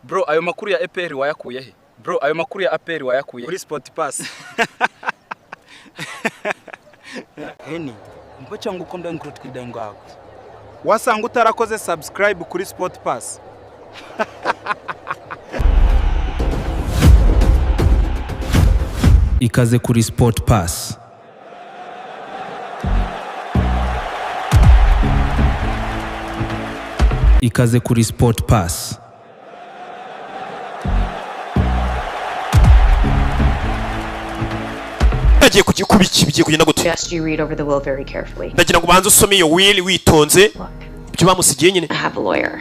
Bro, ayo makuru ya APR wayakuye he? Bro, ayo makuru ya APR wayakuye kuri Sport Pass. Heni, mbacha ngukombe nkuru twidango ako. Wasanga utarakoze subscribe kuri Sport Pass. Ikaze kuri Sport Pass. Ikaze kuri Sport Pass. Agiye kugikubiki bigiye kugenda gute? Just you read over the will very carefully. Ndagira ngo banze usome iyo will witonze. Ibyo bamusigiye nyine. I have a lawyer.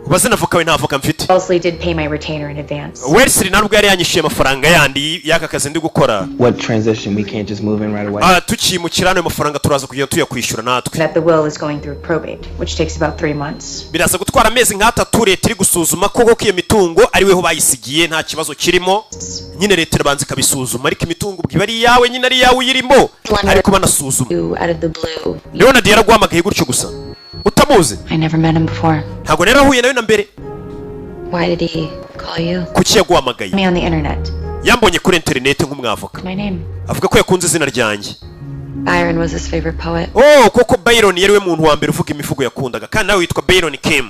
Bazana avoka we nta avoka mfite. Wellesley did pay my retainer in advance. Wellesley ntabwo yari yanyishyuye amafaranga yandi yaka kazi ndi gukora. What transition we can't just move in right away? Tukimukirana amafaranga turaza kugenda tuyakwishyura natwe. That the will is going through probate, which takes about 3 months. Biraza gutwara amezi nk'atatu leta iri gusuzuma koko ko iyo mitungo ari weho bayisigiye nta kibazo kirimo. Nyine leta irabanza ikabisuzuma ariko imitungo bwiba ari yawe nyine ari yawe uyirimo ariko banasuzuma. Out of the blue. Leonard yaragwamagaye gutyo gusa. Utamuzi? I never met him before. Ntago rero ahuye nawe na mbere. Why did he call you? Kuki yagwamagaye? Me on the internet. Yambonye kuri internet nk'umwavoka. My name. Avuga ko yakunze izina ryanjye. Byron was his favorite poet. Oh, koko Byron yari we muntu wa mbere uvuga imivugo yakundaga kandi nawe witwa Byron Kim.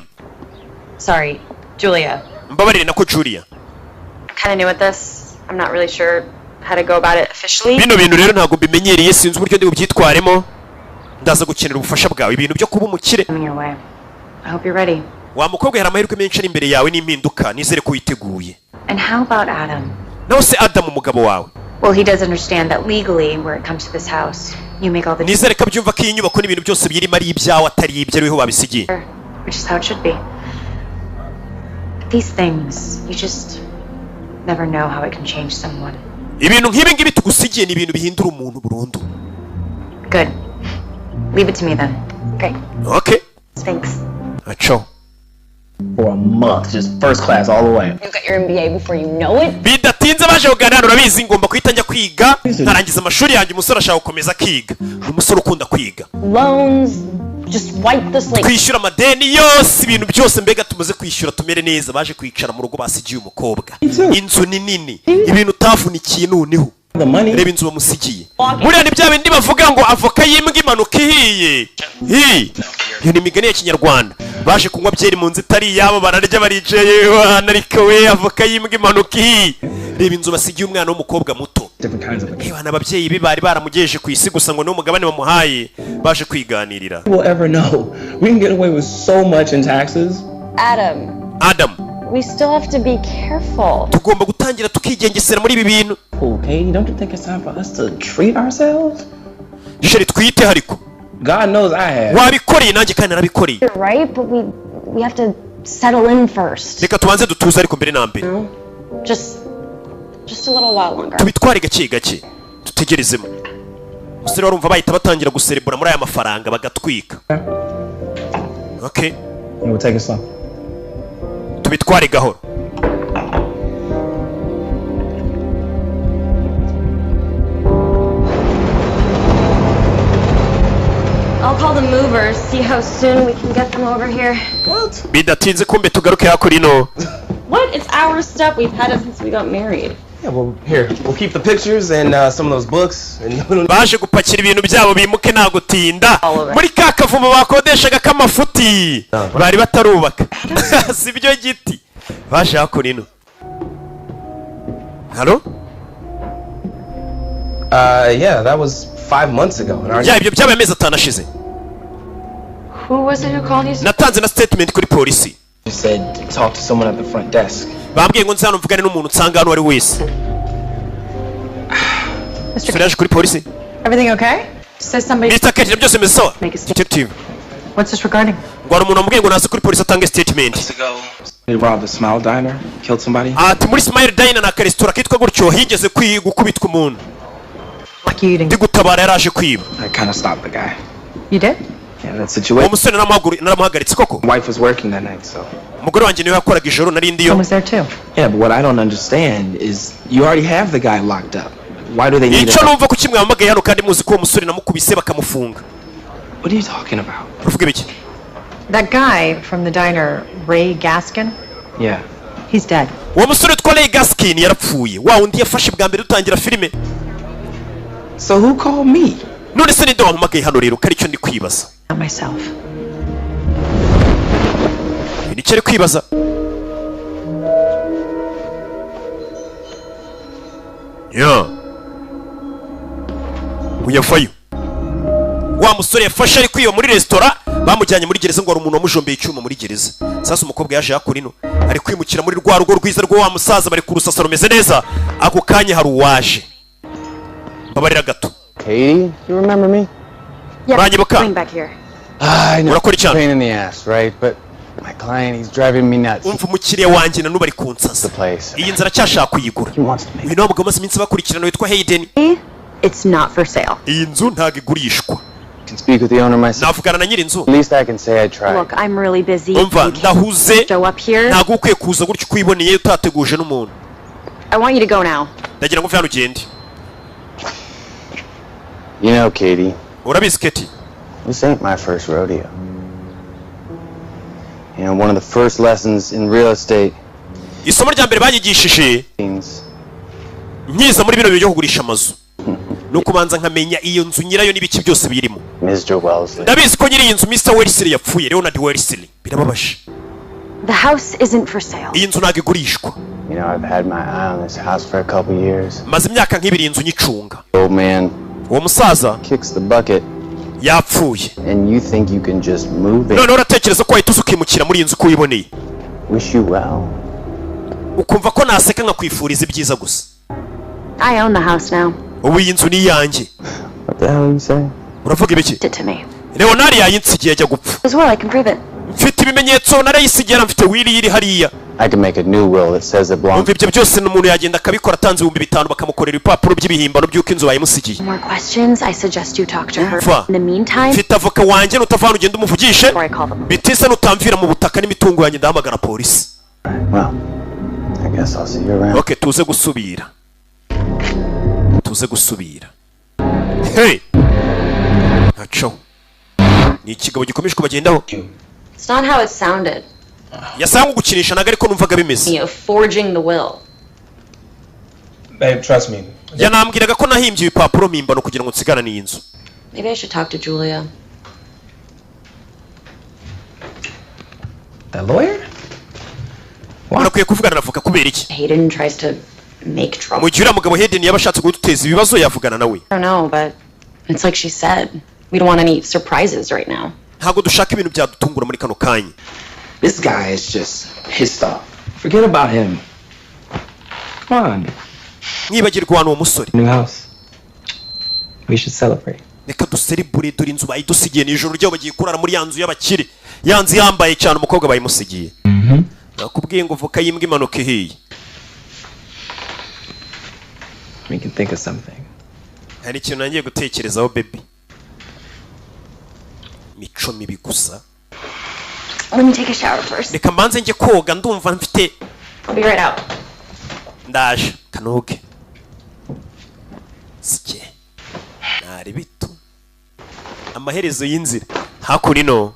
Sorry, Julia. Mbabarire nako Julia. I'm kind of new at this. I'm not really sure how to go about it officially. Bino bintu rero ntago bimenyereye sinzi uburyo ndi bubyitwaremo. Ndaza gukenera ubufasha bwawe ibintu byo kuba umukire. I hope you're ready. Wa mukobwa hari amahirwe menshi ari imbere yawe n'impinduka nizere ko witeguye. And how about Adam? Nawe se Adam umugabo wawe? Well, he does understand that legally where it comes to this house, you make all the nizere ko abyumva ko iyi nyubako n'ibintu byose birimo ari ibyawe atari ibyo ariho babisigiye. Which is how it should be. These things, you just never know how it can change someone. Ibintu nk'ibi ngibi tugusigiye ni ibintu bihindura umuntu burundu. Good. Leave it to me then. Great. Okay. Thanks. Acho. For a month, just first class all the way. You got your MBA before you know it. Bidatinze baje kuganira urabizi ngomba kuhita njya kwiga nkarangiza amashuri yanjye umusore ashaka gukomeza kwiga. Umusore ukunda kwiga. Loans, just wipe the slate. Kwishyura amadeni yose ibintu byose mbega tumaze kwishyura tumere neza baje kwicara mu rugo basigiye umukobwa. Inzu ni nini. Ibintu utavunikiye noneho. Reba inzu bamusigiye. Buriya ni bya bindi bavuga ngo avoka yimbwa imanuka ihiye. Iyo ni imigani ya Kinyarwanda. Baje kunywa byeri mu nzu itari yabo bararya baricaye ariko we avoka yimbwa imanuka ihiye. Reba inzu basigiye umwana w'umukobwa muto. Bana ababyeyi be bari baramugejeje ku isi gusa ngo no mugabane bamuhaye baje kwiganirira. We'll ever know. We can get away with so much in taxes. Adam. We still have to be careful. Tugomba gutangira tukigengesera muri ibi bintu. Okay, don't you think it's time for us to treat ourselves? Jeri twite hariko. God knows I have. Wabikoreye nanjye kandi narabikoreye. You're right, but we have to settle in first. Reka tubanze dutuze ariko mbere na mbere. Just a little while longer. Tubitware gake gake. Tutegerezemo. Musore warumva bahita batangira guserebura muri aya mafaranga bagatwika. Okay. We'll take it slow. Tubitware gahoro. I'll call the movers, see how soon we can get them over here. What? Bidatinze kumbe tugaruke hakurino. What? It's our stuff. We've had it since we got married. Yeah, well, here. We'll keep the pictures and some of those books. Baje gupakira ibintu byabo bimuke nta gutinda. Muri ka kavumo bakodeshaga kamafuti. Bari batarubaka. Sibyo giti. Baje hakurino. Hello? Yeah, that was 5 months ago. Ya ibyo byabaye amezi atanu ashize. Who was it who called you? Natanze na statement kuri polisi. You said talk to someone at the front desk. Bambwiye ngo nzano mvugane n'umuntu nsanga hano ari wese. Mr. kuri polisi. Everything okay? Says somebody. Mr. Kate byose bimesawa. Detective. What's this regarding? Ngwara umuntu ambwiye ngo naze kuri polisi atange statement. They robbed the Smile Diner, killed somebody. Ati muri Smile Diner na restaurant kitwa gutyo higeze gukubitwa umuntu. What you eating? Ndigutabara yaraje kwiba. I kind of stopped the guy. You did? Yeah, that situation. Umusore naramuhagaritse koko. Wife was working that night, so. Umugore wanjye niwe yakoraga ijoro nari ndiyo. I was there too. Yeah, but what I don't understand is you already have the guy locked up. Why do they need Icyo numva ko kimwe amagaye hano kandi muzi ko uwo musore namukubise bakamufunga. What are you talking about? Uvuge biki? That guy from the diner, Ray Gaskin? Yeah. He's dead. uwo musore twa Gaskin yarapfuye wa undi yafashe bwa mbere dutangira filime. So who called me? None se ninde wampamagaye hano rero kari cyo ndi kwibaza. Not myself. Ni cyo ari kwibaza. Uyafayo wa musore yafashe ari kwiba muri restaurant bamujyanye muri gereza ngo ari umuntu wamujombeye icyuma muri gereza. Sasa umukobwa yaje yakurino ari kwimukira muri rwa rugo rwiza rwo wa musaza bari kurusasa rumeze neza. Ako kanya hari uwaje babarira gato. Katie, you remember me? Yeah, going back here. I know. Urakora cyane. Pain in the ass, right? But my client, he's driving me nuts. Umva umukiriya wanjye na nubari kunsasa. Iyi nzara cyashaka kuyigura. Uyu nawe mugabo maze iminsi bakurikirana witwa Hayden. It's not for sale. Iyi nzu ntago igurishwa. Can speak with the owner myself. Navugana na nyiri inzu. At least I can say I tried. Look, I'm really busy. Umva ndahuze. Show up here. Ntago ukwiye kuza gutyo kwiboneye utateguje n'umuntu. I want you to go now. Ndagira ngo mve hano ugende. You know, Katie. Urabizi Katie? This ain't my first rodeo. You know, one of the first lessons in real estate. Isomo rya mbere banyigishije nkiza muri bino byo kugurisha amazu. Nuko banza nkamenya iyo nzu nyirayo n'ibiki byose birimo. Mr. Wellesley. Ndabizi ko nyiri iyi nzu Mr. Wellesley yapfuye, Leonard Wellesley. Birababashe. The house isn't for sale. Iyi nzu ntago igurishwa. You know, I've had my eye on this house for a couple years. Maze imyaka nk'ibiri inzu nyicunga. Old man. Uwo musaza kicks the bucket. Yapfuye. And you think you can just move it? None uratekereza ko wahita ukimukira muri iyi nzu kuyiboneye. Wish you well. Ukumva ko naseka nkakwifuriza ibyiza gusa. I own the house now. Ubu iyi nzu ni iyanjye. What the hell are you saying? Uravuga ibiki? Did to me. Leonard yayinsigiye ajya gupfa. As well, I can prove it. Mfite ibimenyetso narayisigiye mfite wili iri hariya. I can make a new will that says it belongs. Ibyo byose n'umuntu yagenda akabikora atanze 5,000 bakamukorera ibipapuro by'ibihimbano by'uko inzu bayimusigiye. More questions? I suggest you talk to her. In the meantime, mfite avoka wanjye nutavana ugenda umuvugishe. Bitise nutamvira mu butaka n'imitungo yanjye ndahamagara polisi. Well, I guess I'll see you around. Okay, tuze gusubira. Hey. Acho. Ni ikigabo gikomeje kubagendaho. It's not how it sounded. Yasanga gukinisha naga ariko numvaga bimeze. You forging the will. Babe, trust me. Yanambwiraga ko nahimbye ibipapuro mpimbano kugira ngo nsigana n'iyi nzu. Maybe I should talk to Julia. The lawyer? Urakwiye kuvugana navuga kubera iki? Hayden tries to make trouble. Mu gihe uriya mugabo Hayden yabashatse guteza ibibazo yavugana nawe. I don't know, but it's like she said. We don't want any surprises right now. Ntago dushaka ibintu byadutungura muri kano kanya. This guy is just pissed off. Forget about him. Come on. Mwibagirwa hano uwo musore. New house. We should celebrate. Reka ducelebrate dore inzu bayidusigiye n'ijoro ryo bagiye kurara muri ya nzu y'abakire. Ya nzu yambaye cyane umukobwa bayimusigiye. Nakubwiye ngo voka yimbwa imanuka ihiye. We can think of something. Hari ikintu nangiye gutekerezaho baby. Mico mibi gusa. Let me take a shower first. Reka mbanze njye koga ndumva mfite. I'll be right out. Ndaje kanoge. Sike. Nari bitu. Amaherezo y'inzira. Hakurino.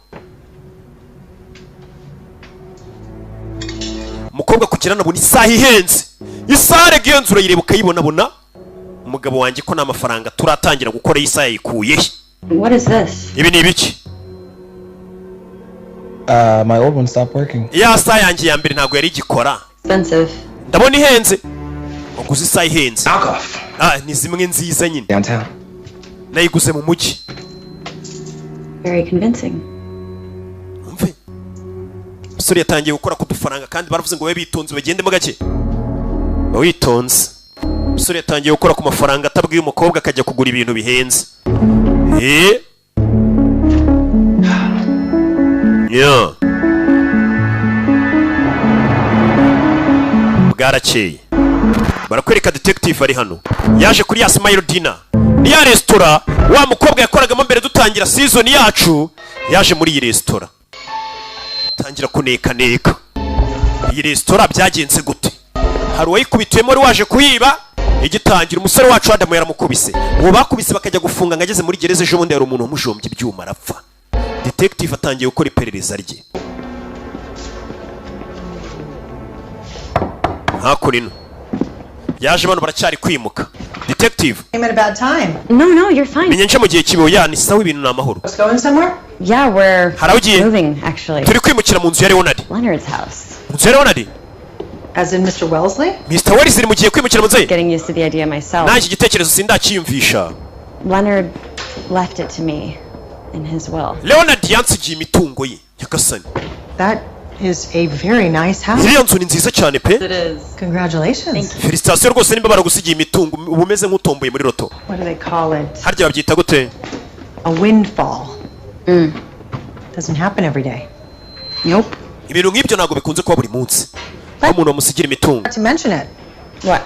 Mukobwa kugera nabona isaha ihenze. Isaha regenzura yirebuka yibona. Umugabo wanjye ko nta mafaranga turatangira gukora isaha yikuye. What is this? Ibi ni ibiki? My old one stopped working. Ya saha yanjye ya mbere ntago yari igikora. Expensive. Ndabona ihenze. Waguze isaha ihenze. Knock off. Ni zimwe nziza nyine. Downtown. Nayiguze mu mujyi. Very convincing. Umve. Musore yatangiye gukora ku dufaranga kandi baravuze ngo we bitonze bagende mu gake. Witonze. Musore yatangiye gukora ku mafaranga atabwiye umukobwa akajya kugura ibintu bihenze. Yeah. Bwarakeye. Barakwereka detective ari hano. Yaje kuri ya Smile Dinner. Ni ya restaurant wa mukobwa yakoragamo mbere dutangira season yacu. Yaje muri iyi restaurant. Tangira kuneka. Iyi restaurant byagenze gute? Hari uwayikubitiyemo wari waje kuyiba. Igitangira umusore wacu Adam yaramukubise. Uwo bakubise bakajya gufunga ngageze muri gereza ejo bundi hari umuntu umujombye ibyuma arapfa. Detective atangiye gukora iperereza rye. hakurino yaje bano baracyari kwimuka. Detective Came at a bad time. No, you're fine. menye nje mu gihe kibeho yani sawa ibintu n'amahoro. Let's go in somewhere. Yeah, we're Haragiye. moving, actually. Turi kwimukira mu nzu ya Leonard. Leonard's house. Mu nzu ya Leonard? As in Mr. Wellesley? Mr. Wellesley mu gihe kwimukira mu nzu ye? Getting used to the idea myself. Nanjye igitekerezo sindakiyumvisha. Leonard left it to me in his will. Leonard yansigiye imitungo ye yakasani. That is a very nice house. Iriya nzu ni nziza cyane pe. It is. Congratulations. Felicitation rwose nimba baragusigiye imitungo uba umeze nk'utomboye muri loto. What do they call it? Harya babyita gute? A windfall. Doesn't happen every day. Nope. Ibintu nk'ibyo ntabwo bikunze kuba buri munsi. Ko umuntu amusigira imitungo. Not to mention it. What?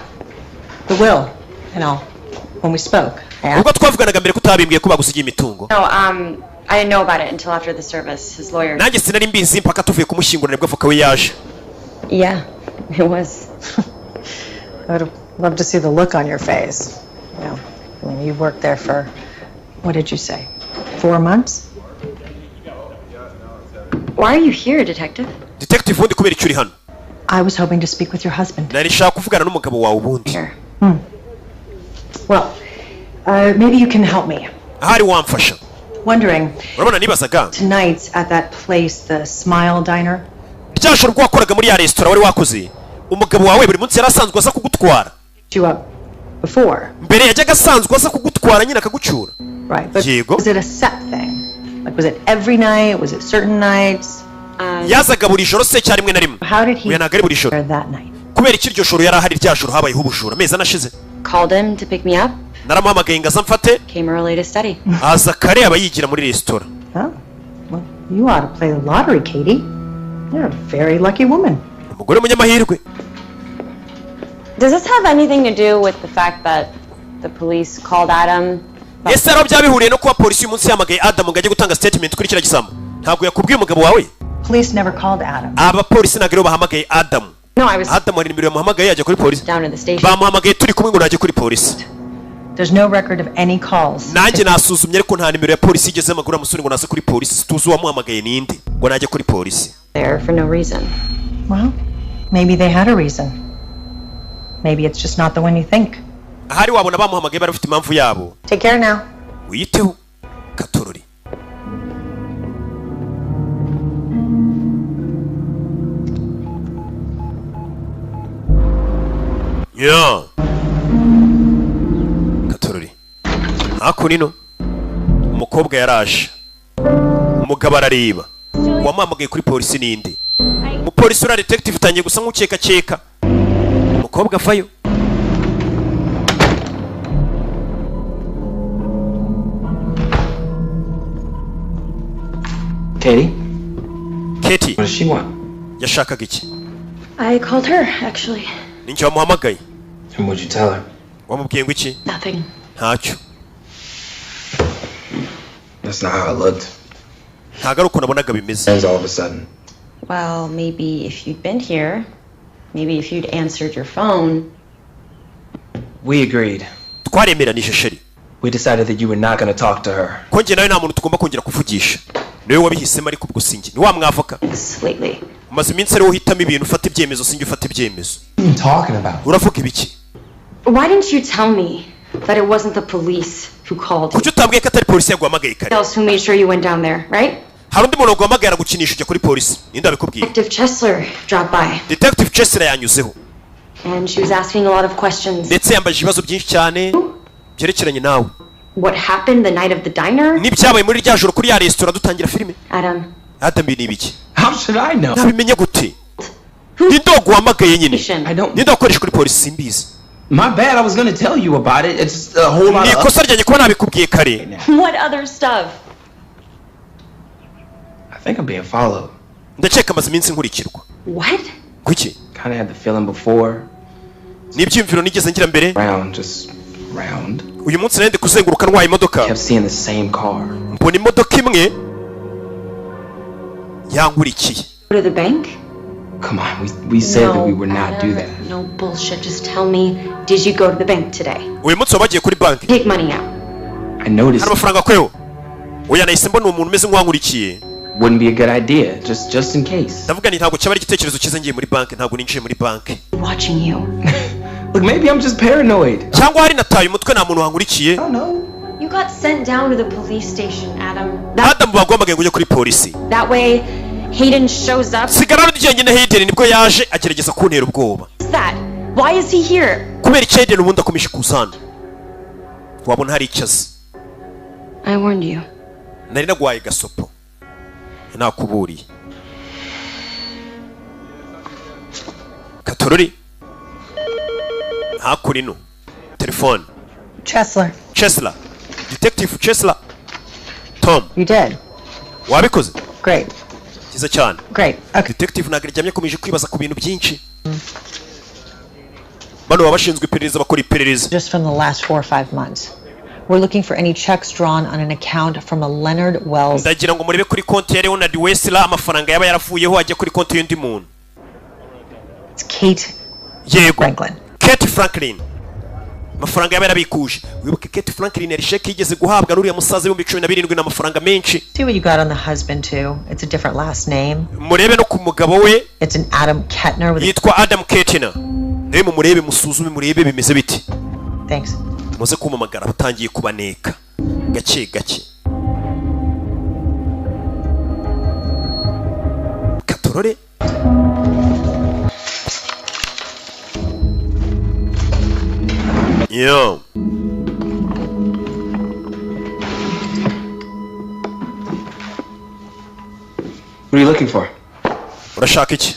The will and all. When we spoke. Ubwo twavuganaga mbere kutabimbwiye ko bagusigiye imitungo. No, I didn't know about it until after the service. His lawyer. Nanjye sinari mbizi mpaka tuvuye kumushyingura nibwo avoka we yaje. Yeah, it was. I would love to see the look on your face. You know, when you worked there for, what did you say, 4 months? Why are you here, detective? Detective wundi kubera icyo uri hano? I was hoping to speak with your husband. Nari nshaka kuvugana n'umugabo wawe ubundi. Here. Well, maybe you can help me. Ahari wamfasha. Wondering, Urabona nibazaga. tonight at that place, the Smile Diner, Rya joro rwo wakoraga muri ya restaurant wari wakoze. Umugabo wawe buri munsi yarasanzwe aza kugutwara. you up before, Mbere yajyaga asanzwe aza kugutwara nyine akagucyura. right? But Diego? was it a set thing? Like, was it every night? Was it certain nights? Yazaga buri joro se cyari rimwe na rimwe. How did he Oya ntabwo ari buri joro. there that night? Kubera iki iryo joro yari ahari rya joro habayeho ubujura amezi anashize. Called him to pick me up. Naramuhamagaye ngo aza mfate. Came early to study. Aza kare aba yigira muri restaurant. Oh, well, you ought to play the lottery, Katie. You're a very lucky woman. Umugore munyamahirwe. Does this have anything to do with the fact that the police called Adam? Ese rero byabihuriye no kuba polisi uyu munsi yamagaye Adam ngo ajye gutanga statement kuri kiriya gisambo. Ntabwo yakubwiye umugabo wawe? Police never called Adam. Abapolisi ntabwo rero bahamagaye Adam. No, I was Adam hari nimero yamuhamagaye yajya kuri polisi. down at the station. Bamuhamagaye turi kumwe ngo najye kuri polisi. There's no record of any calls. Nanjye nasuzumye ariko nta nimero ya polisi igeze magura amusuri ngo naze kuri polisi. Tuzi uwamuhamagaye ninde ngo najye kuri polisi. There for no reason. Well, maybe they had a reason. Maybe it's just not the one you think. Ahari wabona bamuhamagaye bari bafite impamvu yabo. Take care now. Wiyiteho Katorori. Yeah. Katorori. Hakunino. Umukobwa yaraje. Umugabo arareba. Wamuhamagaye kuri polisi ninde? Umupolisi ura detective utangiye gusa nk'ukeka keka. Umukobwa avayo. Katie? Katie. What does she want? Yashakaga iki? I called her, actually. Ninjye wamuhamagaye. And what'd you tell her? Wamubwiye ngo iki? Nothing. Ntacyo. That's not how it looked. Ntago ari uko nabonaga bimeze. Ends all of a sudden. Well, maybe if you'd been here, maybe if you'd answered your phone. We agreed. Twaremeranije sheri. We decided that you were not going to talk to her. Ko njye nawe nta muntu tugomba kongera kuvugisha. Niwe wabihisemo ariko ubwo sinjye. Ni wa mwavoka. Lately. Umaze iminsi ariwo uhitamo ibintu ufata ibyemezo sinjye ufata ibyemezo. What are you talking about? Uravuga ibiki? Why didn't you tell me that it wasn't the police who called you? Kuki utabwiye ko atari polisi yaguhamagaye kare? Else who made sure you went down there, right? Hari undi muntu waguhamagaye aragukinisha ujya kuri polisi. Ninde abikubwiye? Detective Chesler dropped by. Detective Chesler yanyuzeho. And she was asking a lot of questions. Ndetse yambaje ibibazo byinshi cyane byerekeranye nawe. What happened the night of the diner? N'ibyabaye muri rya joro kuri ya restaurant dutangira filime. Adam. Adam ni ibiki? How should I know? Nabimenye gute? Ninde waguhamagaye nyine? I don't. Ninde wakoresha kuri polisi simbizi? My bad. I was going to tell you about it. It's a whole lot Ni of. ikosa ryanjye kuba nabikubwiye kare. What other stuff? I think I'm being followed. Ndakeka amaze iminsi nkurikirwa. What? Kuki? Kind of had the feeling before. N'ibyiyumviro nigeze ngira mbere. Round, just round. Uyu munsi nari ndi kuzenguruka ntwaye imodoka. Kept seeing the same car. Mbona imodoka imwe yankurikiye. Go to the bank? Come on, we said that we would not do that. No bullshit. Just tell me, did you go to the bank today? Uyu munsi wabagiye kuri banki. Take money out. I noticed. Hari amafaranga kweho. Oya nahise mbona umuntu umeze nk'uwankurikiye. wouldn't be a good idea, just in case. ndavuga ni ntabwo cyaba ari igitekerezo cyiza ngiye muri banki, ntabwo ninjiye muri banki. Watching you. Look, maybe I'm just paranoid. cyangwa hari nataye umutwe nta muntu wankurikiye. I don't know. You got sent down to the police station, Adam. Adam bagombaga ngo ujye kuri polisi. That way, Hayden shows up. sigara n'ijyanye Hayden nibwo yaje agerageza kuntera ubwoba. What's that? Why is he here? kubera iki Hayden ubundi akomeje kuzana. wabona hari icyazi. I warned you. nari nagwaye gasopo. nakuburiye. Katorori. hakurino. telefone. Chesler. Detective Chesler. Tom. You did. wabikoze? Great. Kiza cyane. Great. Okay. Detective nagaryamye akomeje kwibaza ku bintu byinshi. bano babashinzwe iperereza bakora iperereza. Just from the last 4 or 5 months. We're looking for any checks drawn on an account from a Leonard Wells. ndagira ngo murebe kuri konti ya Leonard Wessler amafaranga yaba yaravuyeho ajya kuri konti y'undi muntu. It's Kate Franklin. Kate Franklin. amafaranga yaba yarabikuje. wibuke Kate Franklin yari sheki yigeze guhabwa n'uriya musaza w'17 n'amafaranga menshi. See what you got on the husband too. It's a different last name. murebe no ku mugabo we. It's an Adam Kettner with yitwa Adam Kettner. rero murebe musuzume murebe bimeze biti. Thanks. muze kumamagara batangiye kubaneka gake gake. Katorore. Yo. What are you looking for? urashaka iki?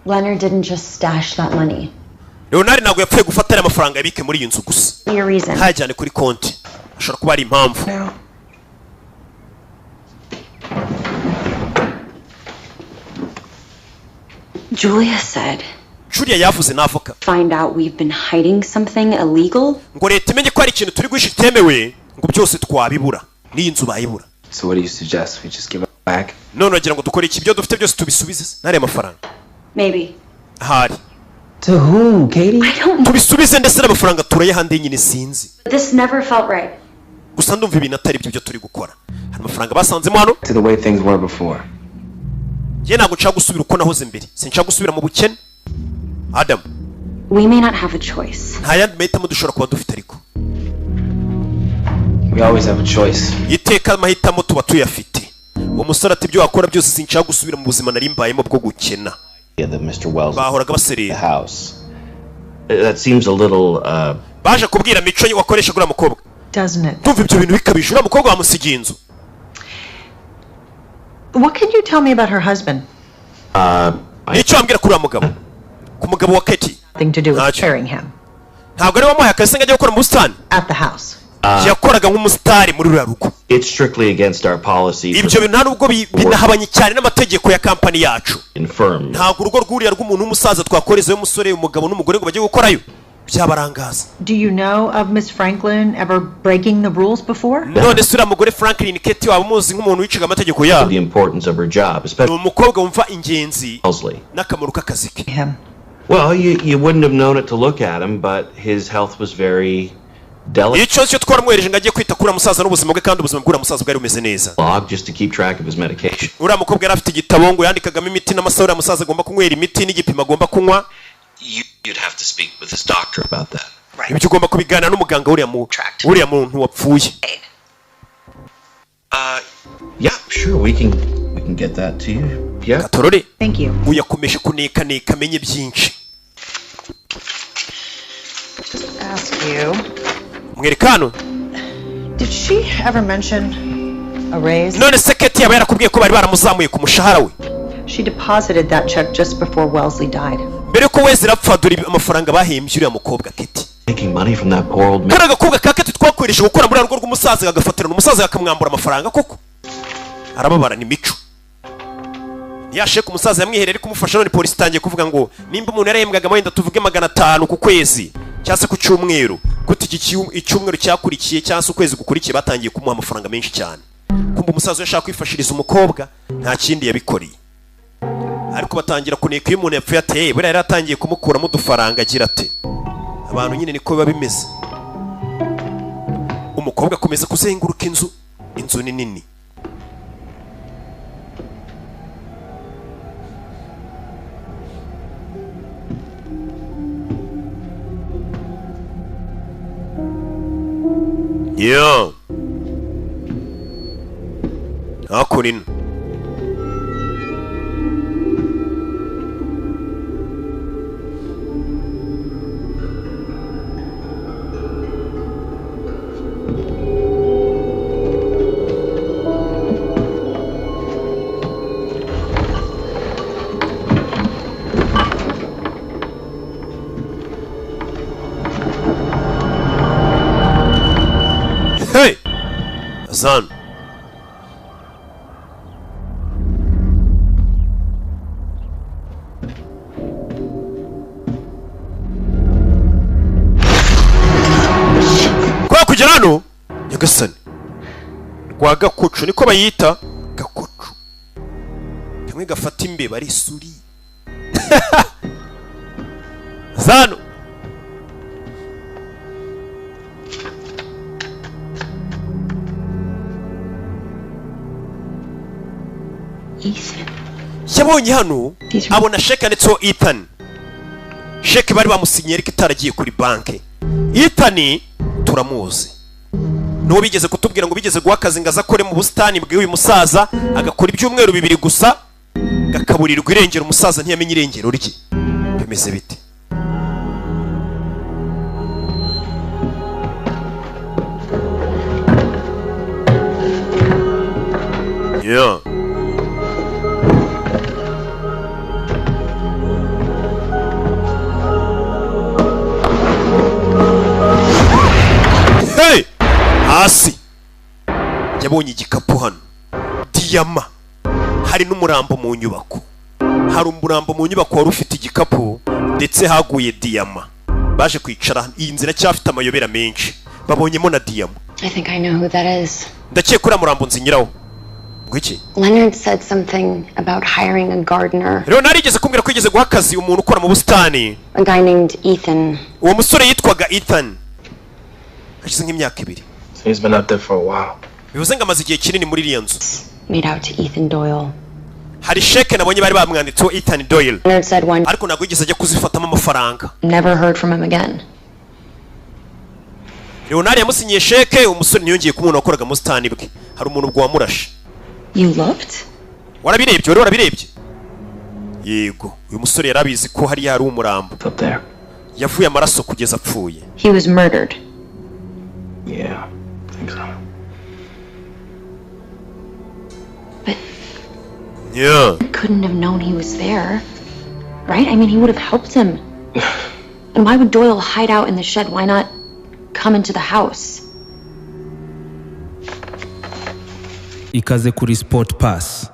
Leonard didn't just stash that money. Leonard ntabwo yapfuye gufata aya mafaranga yabike muri iyi nzu gusa. Your reason. hajyane kuri konti. ashobora kuba ari impamvu. Julia said. Julia yavuze n'avoka. Find out we've been hiding something illegal. ngo leta imenye ko hari ikintu turi guhisha itemewe ngo byose twabibura. n'iyi nzu bayibura. So what do you suggest? We just give it back? none wagira ngo dukore iki? ibyo dufite byose tubisubize n'ariya mafaranga. Maybe. hari. To who, Katie? I don't know. tubisubize ndetse n'amafaranga turaye handi nyine sinzi. This never felt right. gusa ndumva ibintu atari byo turi gukora. hari amafaranga basanzemo hano. To the way things were before. Ye ntabwo nshaka gusubira uko nahoze mbere. sinshaka gusubira mu bukene. Adam. We may not have a choice. nta yandi mahitamo dushobora kuba dufite ariko. We always have a choice. iteka amahitamo tuba tuyafite. uwo musore ati ibyo wakora byose sinshaka gusubira mu buzima nari mbayemo bwo gukena. bahoraga baserera. That seems a little baje kubwira mico ye wakoresha gura mukobwa. Doesn't it? Tumva ibyo bintu bikabije ura mukobwa wamusigiye inzu. What can you tell me about her husband? nicyo wambwira kuri mugabo. ku mugabo wa Katie. Nothing to do with carrying him. ntabwo ari wamuhaye akazi ngo ajye gukora mu busitani. At the house. yakoraga nk'umusitari muri ruriya rugo. It's strictly against our policy. ibyo bintu nta nubwo binahabanye cyane n'amategeko ya kampani yacu. Infirm. ntabwo urugo rw'uriya rw'umuntu w'umusaza twakorezeho umusore umugabo n'umugore ngo bajye gukorayo. byabarangaza. Do you know of Miss Franklin ever breaking the rules before? none se uriya mugore Franklin Katie waba umuzi nk'umuntu wicaga amategeko yabo. The importance of her job, ni especially umukobwa wumva ingenzi Wellesley. n'akamaro k'akazi ke. Well, you wouldn't have known it to look at him, but his health was very delicate. icyo cyo twaramwereje ngo ajye kwita kuri musaza n'ubuzima bwe kandi ubuzima bw'uriya musaza bwari bumeze neza. Log just to keep track of his medication. uriya mukobwa yari afite igitabo ngo yandikagamo imiti n'amasaha uriya musaza agomba kunywera imiti n'igipimo agomba kunywa. You'd have to speak with his doctor about that. ibyo ugomba kubiganira n'umuganga uriya muntu wapfuye. Yeah, sure, we can get that to you. Yeah. Katorore. Thank you. uyakomeje kuneka amenye byinshi. Ask you. mwerekano. Did she ever mention a raise? none se Katie yaba yarakubwiye ko bari baramuzamuye ku mushahara we. She deposited that check just before Wellesley died. mbere ko wese rapfa dore amafaranga bahembye uriya mukobwa Katie. Making money from that poor old man. karaga gakobwa ka Katie twakoresheje gukora muri rugo rw'umusaza agafatirana umusaza akamwambura amafaranga koko. arababara ni mico. yasheka umusaza yamwiherera ari kumufasha none polisi itangiye kuvuga ngo nimba umuntu yarahembwaga wenda tuvuge 500 ku kwezi cyase ku cyumweru guti iki icyumweru cyakurikiye cyase ukwezi gukurikiye batangiye kumuha amafaranga menshi cyane. kumba umusaza yashaka kwifashiriza umukobwa nta kindi yabikoreye. ariko batangira kuneka iyo umuntu yapfuye ateye buriya yaratangiye kumukuramo udufaranga agira ate. abantu nyine niko biba bimeze. umukobwa akomeza kuzenguruka inzu ni nini. Yeah. Hakuno. Hey! Azan. Kwa kugera hano Nyagasani rwa gakoco niko bayita gakoco kamwe gafata imbeba ari suri Zano Ethan. yabonye hano abona sheke yanditseho Ethan. Sheke bari bamusinyiye ariko itaragiye kuri banki. Ethan turamuzi. N'uwo bigeze kutubwira ngo bigeze guha akazi ngo azakore mu busitani bw'uyu musaza agakora ibyumweru 2 gusa gakaburirwa irengero umusaza ntiyamenye irengero rye. Bimeze bite? Yeah. Hey! Hasi yabonye igikapu hano diyama hari n'umurambo mu nyubako hari umurambo mu nyubako wari ufite igikapu ndetse haguye diyama baje kwicara iyi nzira cyafite amayobera menshi babonyemo na diyama. I think I know who that is. Ndakeka kuri murambo nzinyiraho ngwiki Leonard said something about hiring a gardener. rero narigeze kumbwira ko yigeze guha akazi umuntu ukora mu busitani A guy named Ethan. uwo musore yitwaga Ethan hashize nk'imyaka 2. He's been up there for a while. bivuze ngo amaze igihe kinini muri iriya nzu. Made out to Ethan Doyle. Hari sheke nabonye bari bamwanditseho Ethan Doyle Leonard said one ariko ntabwo yigeze ajya kuzifatamo amafaranga. never heard from him again. Leonard yamusinyiye sheke umusore ntiyongeye kumubona wakoraga mu busitani bwe. Hari umuntu ubwo wamurashe. You looked? Warabirebye wari warabirebye? Yego uyu musore yarabizi ko hari yari umurambo. Up there. Yavuye amaraso kugeza apfuye. He was murdered. Yeah, I think so. But Yeah. he couldn't have known he was there. Right? I mean, he would have helped him. And why would Doyle hide out in the shed? Why not come into the house? Ikaze kuri Sport Pass.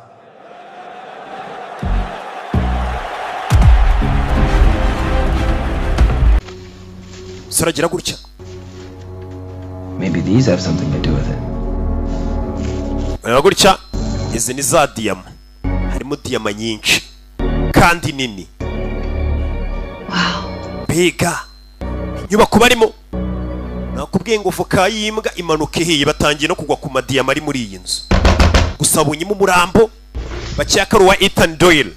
Saragira gutya. Maybe these have something to do with it. Gutya izi ni za diyama. Harimo diyama nyinshi kandi nini. Wow. Bega nyubako barimo nakubwiye ngo voka yimbwa imanuka ihiye batangiye no kugwa ku madiyama ari muri iyi nzu. Gusa bunyimo umurambo bacyakaro wa Ethan Doyle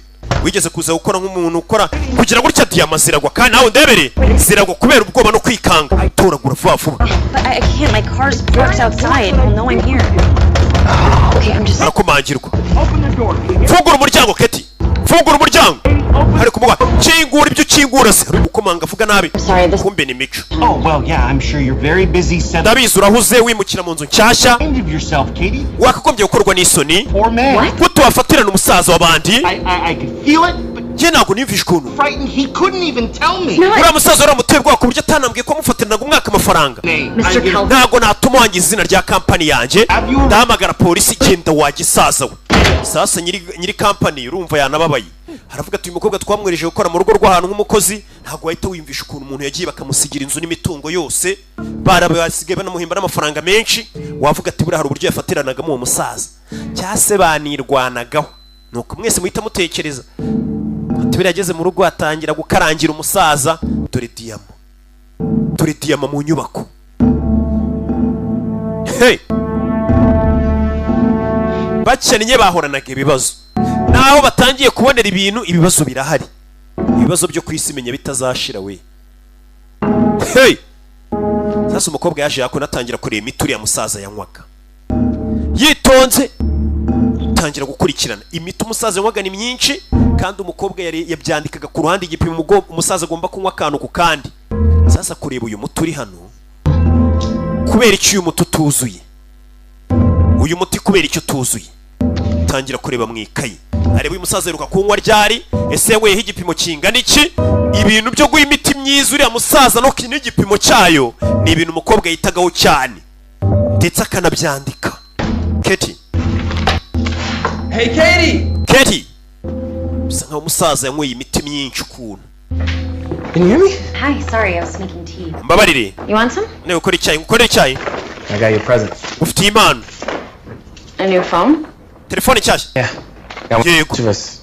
wigeze kuza gukora nk'umuntu ukora kugira gutya diyama ziragwa kandi nawe ndebere ziragwa kubera ubwoba no kwikanga toragura vuba vuba. But I can't. My car's parked outside. He'll know I'm here. Okay, I'm just... Arakomangirwa. Fungura umuryango Keti. Fungura umuryango. Hari kumuga kingura ibyo kingura se. Ukomanga vuga nabi. Sorry, this... Kumbe ni mico. Oh, well, yeah, I'm sure you're very busy sending Ndabizi urahuze wimukira mu nzu nshyashya. end of yourself, Katie. Wakagombye gukorwa n'isoni. Poor man. Guto wafatirana umusaza w'abandi. I could feel it, but Je ntabwo nimvishe ukuntu. frightened, he couldn't even tell me. Uriya musaza uramuteye ubwoba ku buryo atanambwiye ko amufatiranaga umwaka amafaranga. Mr. Calvin. Ntabwo natuma wangiza izina rya kampani yanjye. Ndahamagara polisi genda wagisaza we. Sasa nyiri kampani urumva yanababaye. Haravuga ati uyu mukobwa twamwereje gukora mu rugo rw'ahantu nk'umukozi ntabwo wahita wimvisha ukuntu umuntu yagiye bakamusigira inzu n'imitungo yose barabasigaye banamuhimba n'amafaranga menshi wavuga ati buriya hari uburyo yafatiranaga uwo musaza cyase banirwanagaho nuko mwese muhita mutekereza ati biriya ageze mu rugo atangira gukarangira umusaza dore diyama mu nyubako. Hey! Bakennye bahoranaga ibibazo naho batangiye kubonera ibintu ibibazo birahari ibibazo byo kwisimenya bitazashira we. Hey! sasa umukobwa yaje yakona atangira kureba imiti uriya musaza yanywaga yitonze, tangira gukurikirana imiti umusaza yanywaga ni myinshi, kandi umukobwa yabyandikaga ku ruhande igipimo umusaza agomba kunywa akantu ku kandi. Sasa kureba uyu muti uri hano, kubera icyo uyu muti utuzuye, uyu muti kubera icyo utuzuye, tangira kureba mu ikayi areba uyu musaza aheruka kunywa ryari, ese yanyweye igipimo kingana iki. Ibintu byo guha imiti myiza uriya musaza no n'igipimo cyayo ni ibintu umukobwa yitagaho cyane ndetse akanabyandika. Katie. Hey, Katie! Katie! Bisa nkaho umusaza yanyweye imiti myinshi ukuntu. Can you hear me? Hi, sorry, I was making tea. Mbabarire. You want some? Ne ukora icyayi, ukora icyayi. I got your present. Ufite impano. A new phone? Telefone cyashya. Yeah. Got Yego. two of us.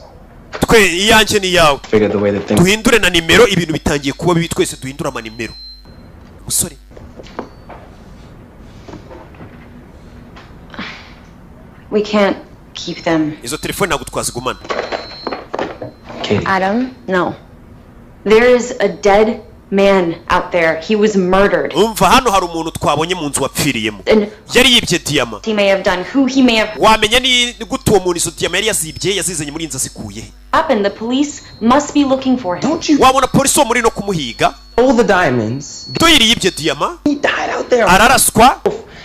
Twe iyanjye ni yawe. Figured the way that things. Duhindure na nimero, ibintu bitangiye kuba bibi, twese duhindura ama nimero. Musore. We can't keep them. Izo telefone ntabwo twazigumana. Katie. Adam, no. There is a dead man out there. He was murdered. Umva hano hari umuntu twabonye mu nzu wapfiriyemo. And Yari yibye diyama. he may have done, who he may have Wamenya ni gute uwo muntu izo diyama yari yazibye, yazizanye muri inzu azikuye. happened. The police must be looking for him. Don't you Wabona polisi wo muri no kumuhiga. stole the diamonds? Doyiri yibye diyama, He died out there. araraswa,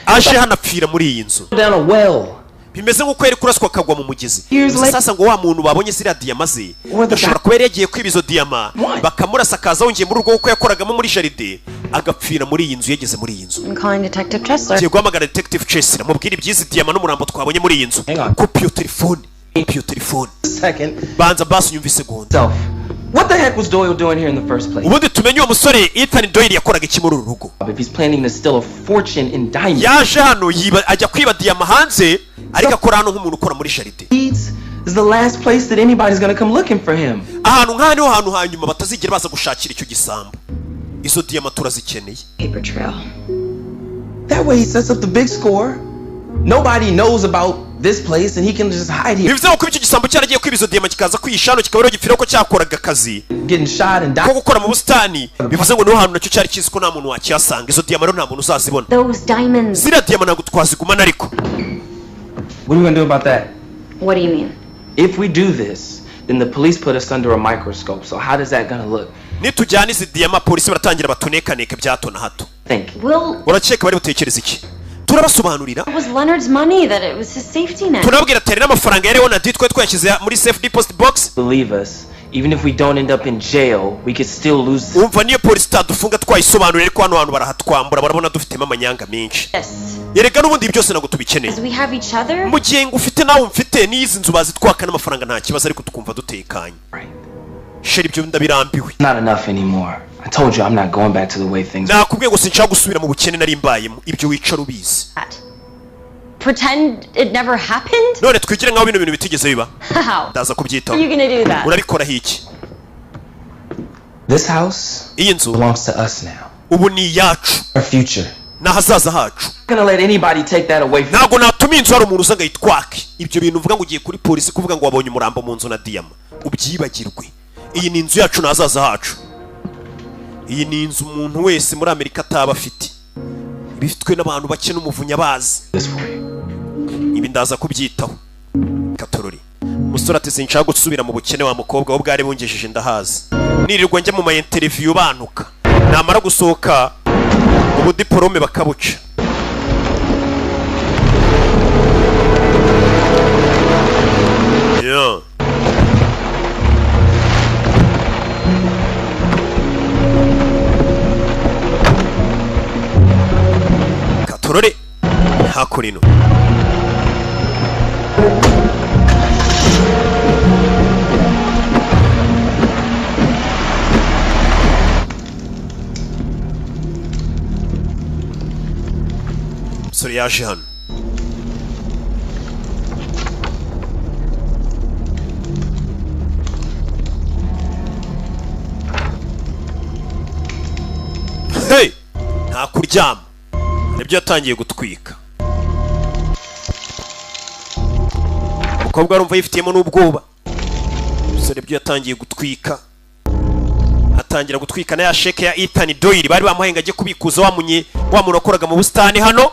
aje hano apfira muri iyi nzu. Down a well. Bimeze nk'uko yari kuraswa akagwa mu mugezi. Years later- Sasa ngo wa muntu babonye ziriya diyama ze, Or the ashobora kuba yari yagiye kwiba izo diyama, What? bakamurasa akaza yongeye muri urwo kuko yakoragamo muri jaride, agapfira muri iyi nzu, yageze muri iyi nzu. I'm calling Detective Chesler. Tugiye guhamagara Detective Chesler, amubwire iby'izi diyama n'umurambo twabonye muri iyi nzu. Hang on. Kopi iyo telefone, kopi iyo telefone. Second. Banza basi unyumve isegonda. Self. What the heck was Doyle doing here in the first place? Ubundi tumenye uwo musore Ethan Doyle yakoraga iki muri uru rugo. If he's planning to steal a fortune in diamonds, Yaje hano ajya kwiba diyama hanze, ariko akora hano nk'umuntu ukora muri jaride. Leeds is the last place that anybody's gonna come looking for him. Ahantu nk'aha niho hantu hanyuma batazigera baza gushakira icyo gisambo. Izo diyama turazikeneye. Paper trail. That way he sets up the big score. Nobody knows about this place and he can just hide here. Bivuze ko icyo gisambo cyaragiye kwiba izo diyama kikaza kwihisha hano, kikaba rero gipfira ko cyakoraga akazi Getting shot and ko dying. gukora mu busitani. Bivuze ngo niho hantu nacyo cyari kizi ko nta muntu wakihasanga. Izo diyama rero nta muntu uzazibona. Those diamonds. Ziriya diyama ntabwo twazigumana ariko. What are we gonna do about that? What do you mean? If we do this, then the police put us under a microscope. So how does that gonna look? Nitujyana izi diyama polisi baratangira batunekaneka bya hato na hato. Think. Will, Urakeka bari butekereza iki? Turabasobanurira. it was Leonard's money, that it was his safety net. Tunabwira tere n'amafaranga yari Leonard twe twashyize muri safe deposit box. Believe us, even if we don't end up in jail, we could still lose this. Umva niyo polisi itadufunga twayisobanurira ariko hano hantu barahatwambura, barabona dufitemo amanyanga menshi. Yes. Yerega n'ubundi byose ntabwo tubikeneye. As we have each other. Mu gihe ngo ufite nawe mfite n'izi nzu bazitwaka n'amafaranga nta kibazo, ariko tukumva dutekanye. Right. Sheri ibyo ndabirambiwe. Not enough anymore. I told you I'm not going back to the way things were. Nakubwiye ngo sinshaka gusubira mu bukene nari mbayemo. Ibyo wicara ubizi. Pretend it never happened? None twigire nkaho bino bintu bitigeze biba. How? Ndaza Are kubyitaho. you gonna do that? Urabikora hiki? This house Iyi nzu belongs to us now. ubu ni iyacu. Our future. N'ahazaza hacu. I'm gonna let anybody take that away from Ntabwo natuma inzu hari umuntu uza ngayitwake. Ibyo bintu uvuga ngo ugiye kuri polisi kuvuga ngo wabonye umurambo mu nzu na diyama, ubyibagirwe. Iyi ni inzu yacu n'ahazaza hacu. Iyi ni inzu umuntu wese muri Amerika ataba afite. Bifitwe n'abantu bake n'umuvunya bazi. this for you. Ibi ndaza kubyitaho. Katorori. Umusore ati sinshaka gusubira mu bukene wa mukobwa wo bwari bungejeje ndahazi. Nirirwa njya mu ma interview bantuka. Namara gusohoka ubu diplome bakabuca. Yeah. Katorori. Hakurino. Umusore yaje hano. Hey! Nta kuryama. Nibyo yatangiye gutwika. Umukobwa arumva yifitiyemo n'ubwoba. Umusore byo yatangiye gutwika. atangira gutwika na ya sheke ya Ethan Doyle bari bamuhenga agiye kubikuza wa muntu wakoraga mu busitani hano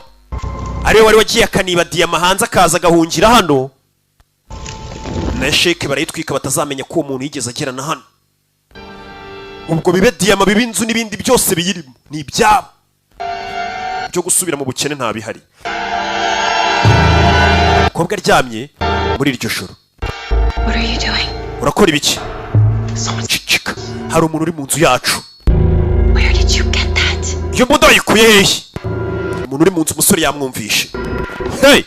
ariwe wari wagiye akaniba diyama hanze akaza agahungira hano na sheke barayitwika batazamenya ko uwo muntu yigeze agera na hano ubwo bibe diyama bibe inzu n'ibindi byose biyirimo ni ibyabo byo gusubira mu bukene nta bihari umukobwa aryamye muri iryo joro. What are you doing? Urakora ibiki? Cicika hari umuntu uri mu nzu yacu. Where did you get that? Iyo mbunda wayikuye hehe? Umuntu uri mu nzu umusore yamwumvishe. Hey!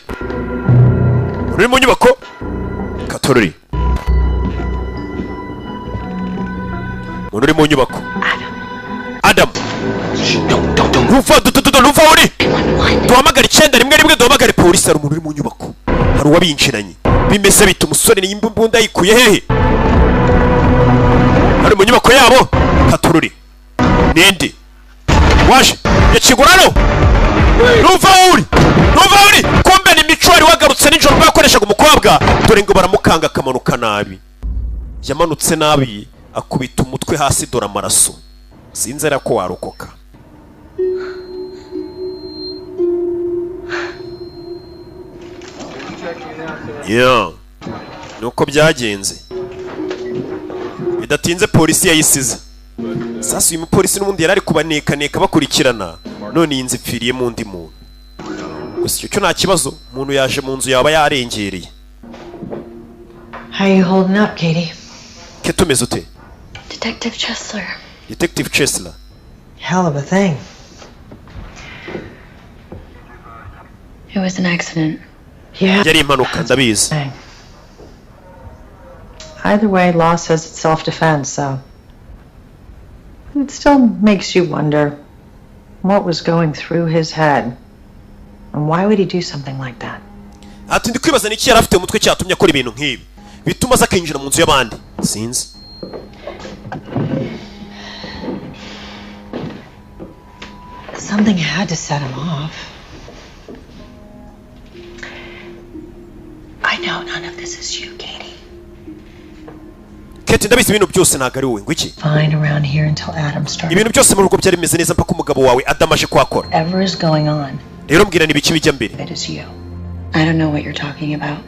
Uri mu nyubako? Katorori. Umuntu uri mu nyubako. Adam. Rufa uri. Duhamagara 911 duhamagare polisi hari umuntu uri mu nyubako. Hari uwabinjiranye. Bimeze bita umusore ni imbunda yikuye hehe? Hari mu nyubako yabo. Katorori. Ninde? Waje. Yakigurano. Rufa uri. Kumbe ni mico wari wagarutse nijoro bakoreshaga umukobwa. Dore ngo baramukanga akamanuka nabi. Yamanutse nabi akubita umutwe hasi dora amaraso. Sinzera ko warokoka. Nuko byagenze. Bidatinze polisi yayisize. Sasa uyu mupolisi n'ubundi yari ari kubaneka bakurikirana. None yinze ipfiriye mu ndi muntu. Gusa icyo nta kibazo, umuntu yaje mu nzu yaba yarengereye. How are you holding up, Katie? Ketumeze ute? Detective Chesler. Detective Chesler. Hell of a thing. It was an accident. Yeah. Yari impanuka ndabizi. Either way, law says it's self-defense, so it still makes you wonder what was going through his head and why would he do something like that? Ati ndi kwibaza niki yari afite umutwe cyatumye akora ibintu nk'ibi bituma aza akinjira mu nzu y'abandi. Sinzi. Something had to set him off. I know none of this is you, Katie. Kate ndabizi ibintu byose ntago ari wowe ngwiki. Fine around here until Adam started. Ibintu byose mu rugo byari bimeze neza mpaka umugabo wawe Adam aje kwakora. Whatever is going on. Rero mbwira nibiki bijya mbere. It is you. I don't know what you're talking about.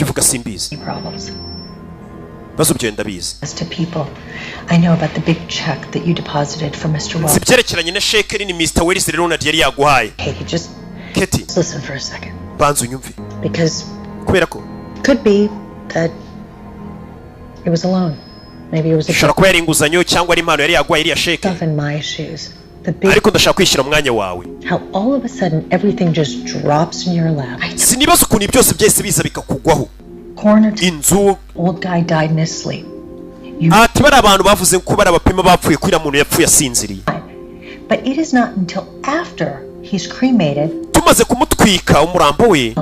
Uvuga simbizi. Problems. Bazo byo ndabizi. As to people, I know about the big check that you deposited for Mr. Wells. Sibyerekeranye na sheke ni Mr. Wells Ronald yari yaguhaye. Katie, just Katie. Listen for a second. Banzu nyumve. Because kubera ko could be that it was a loan. Maybe it was a shora ko yari inguzanyo cyangwa ari impano yari yaguhaye iri ya sheke. In my shoes. The big ariko ndashaka kwishyira umwanya wawe. How all of a sudden everything just drops in your lap. Sinibaza ukuntu byose byese biza bikakugwaho. Cornered inzu. Old guy died in his sleep. Ati bari abantu bavuze ko bari abapima bapfuye kwira muntu yapfuye asinziriye. But it is not until after he's cremated. Tumaze kumutwika umurambo we.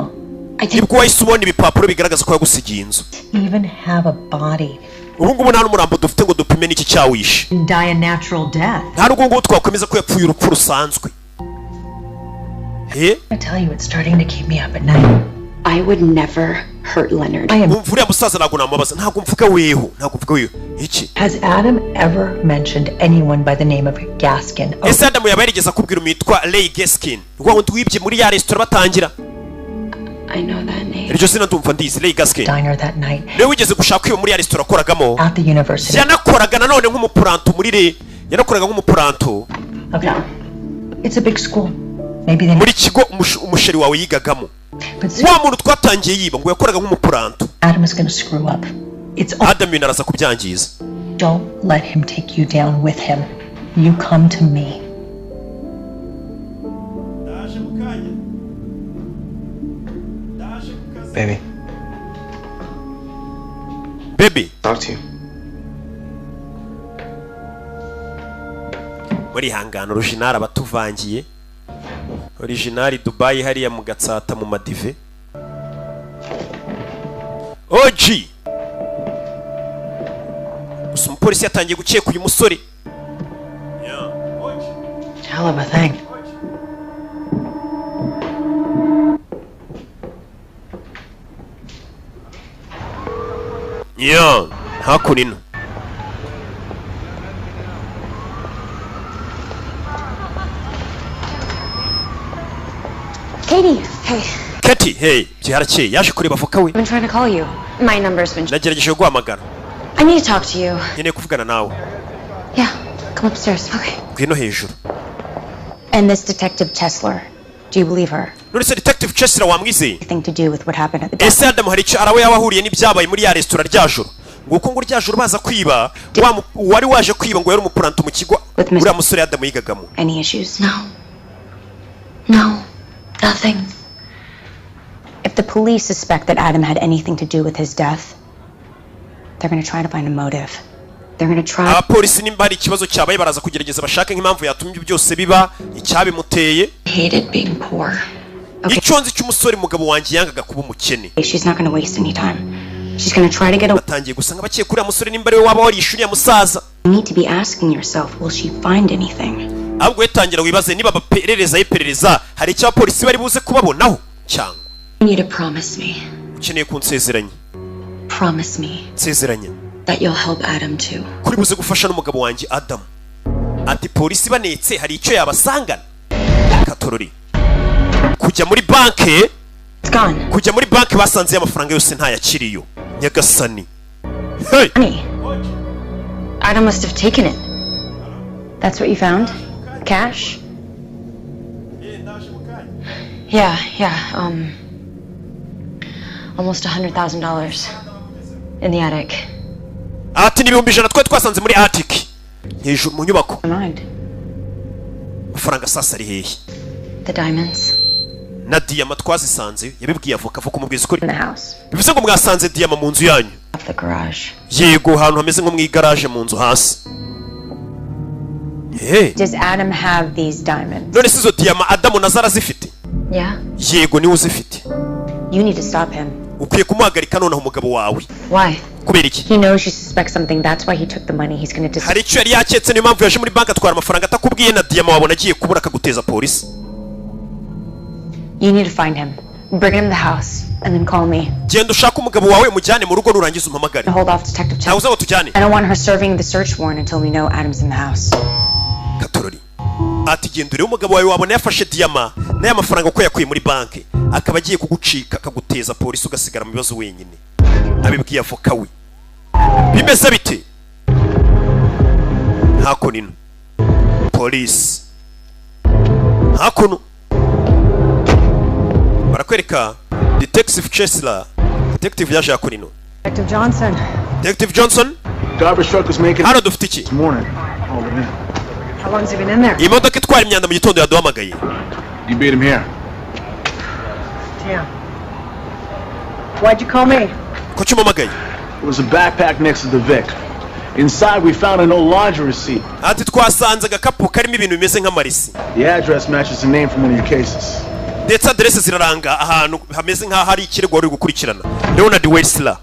Nibwo wahise ubona ibipapuro bigaragaza ko yagusigiye inzu. Even have a body. Ubu ngubu nta n'umurambo dufite ngo dupime n'iki cyawishe. Die a natural death. Nta n'ubwo ngubu twakomeza ko yapfuye urupfu rusanzwe. I tell you, it's starting to keep me up at night. I would never hurt Leonard. Umvuriya musaza ntabwo namubaza ntabwo mvuga weho iki. Has Adam ever mentioned anyone by the name of Gaskin? Ese Adam yaba yarigeze akubwira umwitwa Ray Gaskin ngo wundi wibye muri ya restaurant batangira? I know that name. Iryo zina ndumva ndizi Ray Gaskin. Diner that night. Niwe wigeze gushaka iyo muri ya restaurant akoragamo. At the university. Yanakoraga nanone nk'umupuranto muri re. Yanakoraga nk'umupuranto. Okay. It's a big school. Maybe they muri kigo umusheri wawe yigagamo. Wa muntu twatangiye yiba ngo yakoraga nk'umupuranto. Adam is going to screw up. It's Adam yinaraza kubyangiza. Don't let him take you down with him. You come to me. Baby. Baby. Talk to you. Muri hangano original abatuvangiye. Original Dubai hariya mu Gatsata mu Madive. OG. Umupolisi yatangiye gukeka uyu musore. Hell of a thing. Hakunino. Katie, hey. Katie, hey, byarakeye yaje kureba avoka we. I've been trying to call you. My number's been... Nagerageje guhamagara. I need to talk to you. Nkeneye kuvugana nawe. Yeah, come upstairs. Okay. Ngwino hejuru. And this Detective Chesler, do you believe her? None se Detective Chesler wamwizeye? Anything to do with what happened at the... Ese Adam hari icyo arawe yabahuriye n'ibyabaye muri ya restaurant rya joro. Nguko ngo rya joro baza kwiba, wari waje kwiba ngo yari umupuranto mu kigo. Uriya musore Adam yigagamo. Any issues? No. No. Nothing. If the police suspect that Adam had anything to do with his death, they're going to try to find a motive. They're going to try... Abapolisi nimba hari ikibazo cyabaye baraza kugerageza bashaka nk'impamvu yatumye byose biba icyabimuteye. Hated being poor. Icyo nzi cy'umusore mugabo wanjye yangaga kuba umukene. She's not going to waste any time. She's going to try to get a... Batangiye gusanga bakiye kuri ya musore nimba ari we waba warishuriye musaza. You need to be asking yourself, will she find anything? Ahubwo wetangira wibaze niba baperereza yiperereza hari icyo abapolisi bari buze kubabonaho cyangwa. You need to promise me. Ukeneye kunsezeranya. Promise me. Nsezeranya. That you'll help Adam too. Kuri buze gufasha n'umugabo wanjye Adam. Ati polisi banetse hari icyo yabasangana. Katorori. Kujya muri banke. It's gone. Kujya muri banke basanze amafaranga yose ntayakiriyo. Nyagasani. Hey. Honey. Adam must have taken it. That's what you found? Cash? Yeah. Almost $100,000 in the attic. Ati n'ibihumbi 100 twe twasanze muri attic. Hejuru mu nyubako. Amafaranga sasa ari hehe? The diamonds. Na diamond twazisanze yabibwiye avoka avuga umubwiza ukuri. In the house. Bivuze ngo mwasanze diamond mu nzu yanyu. Off the garage. Yego hantu hameze nko mu igaraje mu nzu hasi. Hey. Does Adam have these diamonds? None sizo diamond Adam nazara zifite? Yeah. Yego ni uzifite. You need to stop him. Ukwiye kumuhagarika noneho umugabo wawe. Why? Kubera iki? He knows you suspect something. That's why he took the money. He's going to Hari icyo yari yaketse niyo mpamvu yaje muri bank atwara amafaranga atakubwiye na diamond wabona agiye kubura akaguteza polisi. You need to find him. Bring him to the house and then call me. Genda ushaka umugabo wawe mujyane mu rugo nurangiza umpamagare. Hold off Detective Chen. Nauza tujyane. I don't want her serving the search warrant until we know Adam's in the house. Katorori. Ati genda urebe umugabo wawe wabona yafashe diamond n'aya mafaranga uko yakuye muri banki akaba agiye kugucika akaguteza polisi ugasigara mu bibazo wenyine. Abibwiye avoka we. Bimeze bite? Hakuno. Polisi. Hakuno. Barakwereka Detective Chesler. Detective yaje hakuno. Detective Johnson. Detective Johnson? Garbage truck was making... Hano dufite iki? This morning. Hold him in. How long's he been in there? Imodoka itwara imyanda mu gitondo yaduhamagaye. You beat him here. Yeah. Why'd you call me? Kuki umpamagaye? It was a backpack next to the Vic. Inside we found a no laundry receipt. Ati twasanze agakapu karimo ibintu bimeze nk'amarisi. The address matches the name from one of your cases. Ndetse adresse ziraranga ahantu hameze nk'aho hari ikirego wari gukurikirana. Leonard Weisler.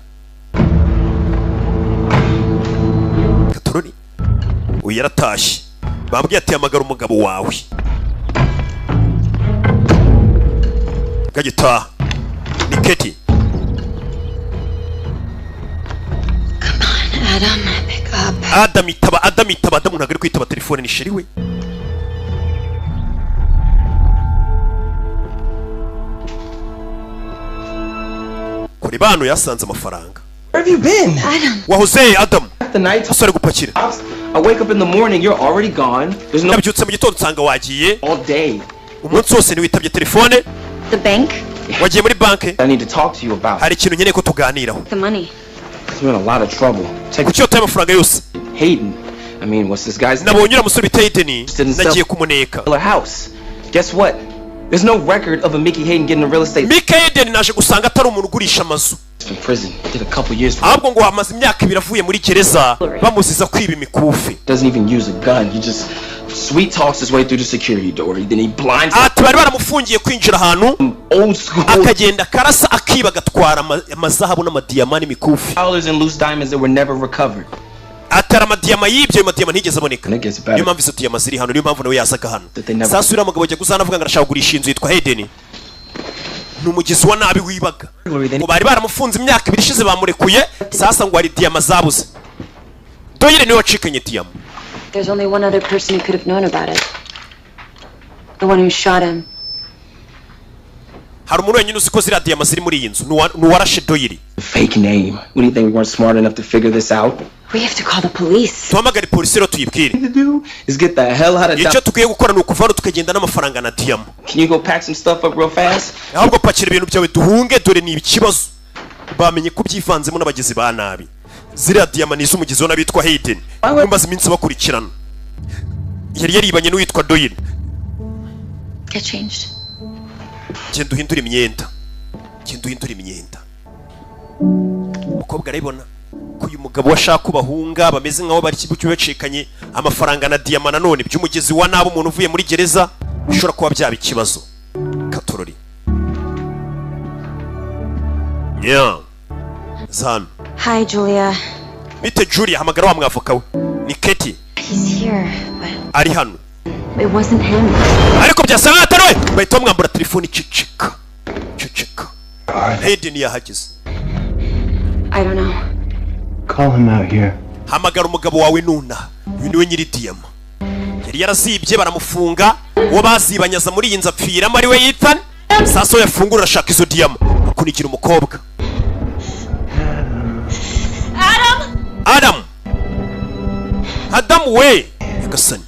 Katorori. Uyu yaratashye. Babwiye ati hamagara umugabo wawe. Gagita. Ni Katie. Come on, Adam. Pick up. Adam itaba Adam ntabwo ari kwitaba telefone ni sheri we. Kuri bano yasanze amafaranga. Where have you been? Adam. Wahoze Adam. The night. Asore gupakira. I wake up in the morning, you're already gone. There's no Nabyutse mu gitondo nsanga wagiye. all day. Umunsi wose ntiwitabye telefone. The bank? Wagiye muri banke. I need to talk to you about. Hari ikintu nkeneye ko tuganiraho. The money. You're in a lot of trouble. Take Kuki yotaye amafaranga yose? Hayden. I mean, what's this guy's name? Nabonye uriya musore bita Hayden nagiye kumuneka. House. Guess what? There's no record of a Mickey Hayden getting a real estate. Mickey Hayden naje gusanga atari umuntu ugurisha amazu. In prison. Did a couple years. Ahubwo ngo amaze imyaka 2 avuye muri gereza bamuziza kwiba imikufi. Doesn't even use a gun. He just sweet talks his way through the security door. Then he blinds. Ati bari baramufungiye kwinjira ahantu. Old school. Akagenda karasa akiba gatwara amazahabu n'amadiyamani imikufi. Dollars and loose diamonds that were never recovered. Atara amadiyama y'ibyo ayo madiyama ntigeze aboneka. And it gets better. Niyo mpamvu izo diyama ziri hano niyo mpamvu nawe yazaga hano. That they never- Sasa uriya mugabo ajya kuzana avuga ngo arashaka kugurisha inzu yitwa Hayden. Numugizi wa nabi wibaga. Ngo bari baramufunze imyaka 2 ishize bamurekuye sasa ngo hari diyama zabuze. Doyire niwe wacikanye diyama. There's only one other person who could have known about it. The one who shot him. hari umuntu wenyine uzi ko ziriya diyama ziri muri iyi nzu ni uwarashe Doyle. Fake name. What do you think we weren't smart enough to figure this out? We have to call the police. Tuhamagare polisi rero tuyibwire. Is get the hell out of icyo tugiye gukora ni ukuva hano tukagenda n'amafaranga na diyama. Can you go pack some stuff up real fast? ahubwo pakira ibintu byawe duhunge, dore ni ikibazo. Bamenye ko byivanzemo n'abagizi ba nabi. Ziriya diyama ni iz'umugizi n'abitwa Hayden. Bamaze iminsi bakurikirana. Yari yaribanye n'uwitwa Doyle. Get changed. Genda uhindura imyenda. Umukobwa arabibona ko uyu mugabo washaka kubahunga bameze nkaho bari kibucyo bacikanye amafaranga na diyama nanone by'umugezi wa nabo umuntu uvuye muri gereza bishobora kuba byaba ikibazo. Katorori. Zan. Hi, Julia. Bite Julia, hamagara wa mwavoka we. Ni Katie. He's here, but Ari hano. it wasn't him. Ariko byasa natarowe. Bahita bamwambura telefone cicika. Hayden yahageze. I don't know. Call him out here. Hamagara umugabo wawe nuna. Uyu niwe nyiri diyama. Yari yarazibye baramufunga. Uwo bazibanyaza muri iyi nzu apfiramo ari we Ethan. Sasa yafungura ashaka izo diyama. Akunigira umukobwa. Adam we. Yagasani.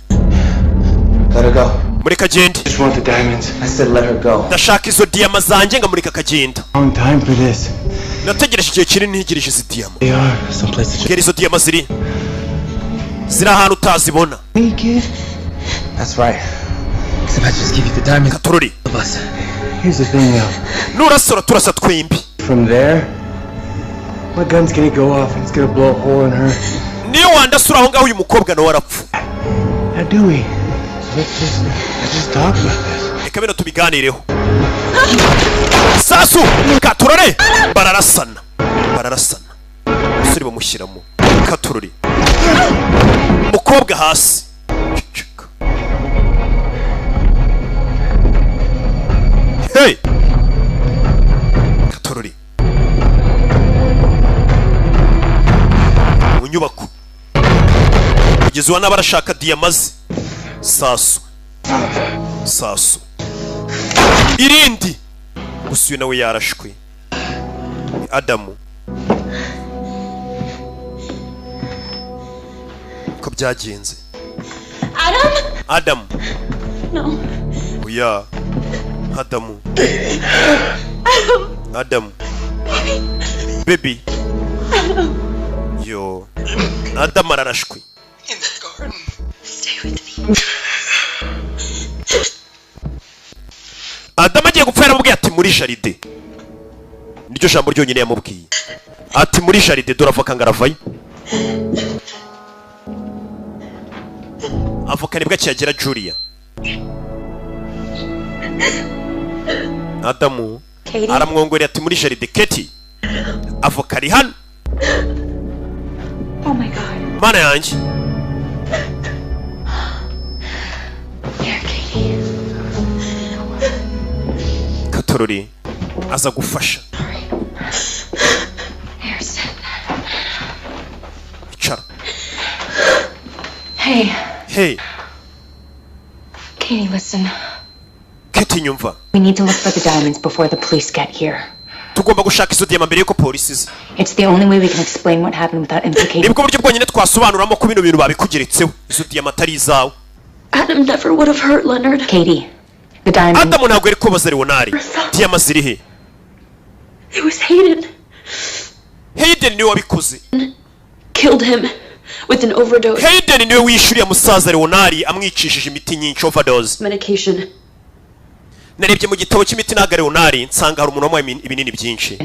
Let her go. Mureka agende. Just want the diamonds. I said let her go. Ndashaka izo diyama zanjye ngamureka akagenda. Long time for this. Nategereje igihe kinini ntegereje izi diyama. They are someplace to Kera izo diyama ziri ahantu utazibona. Hey, kid. That's right. Because if I just give you the diamond, Katorori. of us. Here's the thing now. Nurasora turasa twembi. From there, my gun's gonna go off and it's gonna blow a hole in her. Niyo wandasura aho ngaho uyu mukobwa nawe arapfa. How do we? So let's just talk about this. Reka bino tubiganireho. Sasu Katorori bararasana. Usuri bamushyiramo. Katorori. Mukobwa hasi. Hey! Katorori. Mu nyubako. Kugeza ubu n'abarashaka diyamazi. Sasu. Irindi. Gusa uyu nawe yarashwe. Adamu. Ko byagenze. Adam. No. Oya. Adamu. Adam. Baby. Yo. Adam ararashwe. In that garden. Stay with me. Adam agiye gupfa yaramubwiye ati muri jaride. Niryo jambo ryonyine yamubwiye. Ati muri jaride duravoka ngaravayo. Avoka nibwo akiyagera Julia. Adamu aramwongorera ati muri jaride. Katie. Avoka ari hano. Oh my God. Mana yanjye. Here, Katie. Katorori aza gufasha. Here, sit. Icara. Hey. Katie, listen. Katie nyumva. We need to look for the diamonds before the police get here. Tugomba gushaka izo diyama mbere yuko polisi iza. It's the only way we can explain what happened without implicating. Nibwo buryo bwonyine twasobanuramo ko bino bintu babikugeretseho. Izo diyama atari izawe. Adam never would have hurt Leonard. Katie, the diamonds. Adamu ntabwo yari kubaza Leonard. Diyama ziri he? It was Hayden. Hayden niwe wabikoze. Killed him with an overdose. Hayden niwe wishyuriye musaza Leonard amwicishije imiti nyinshi, overdose. Medication. Narebye mu gitabo cy'imiti naga Leonard nsanga hari umuntu wamuhaye ibinini byinshi.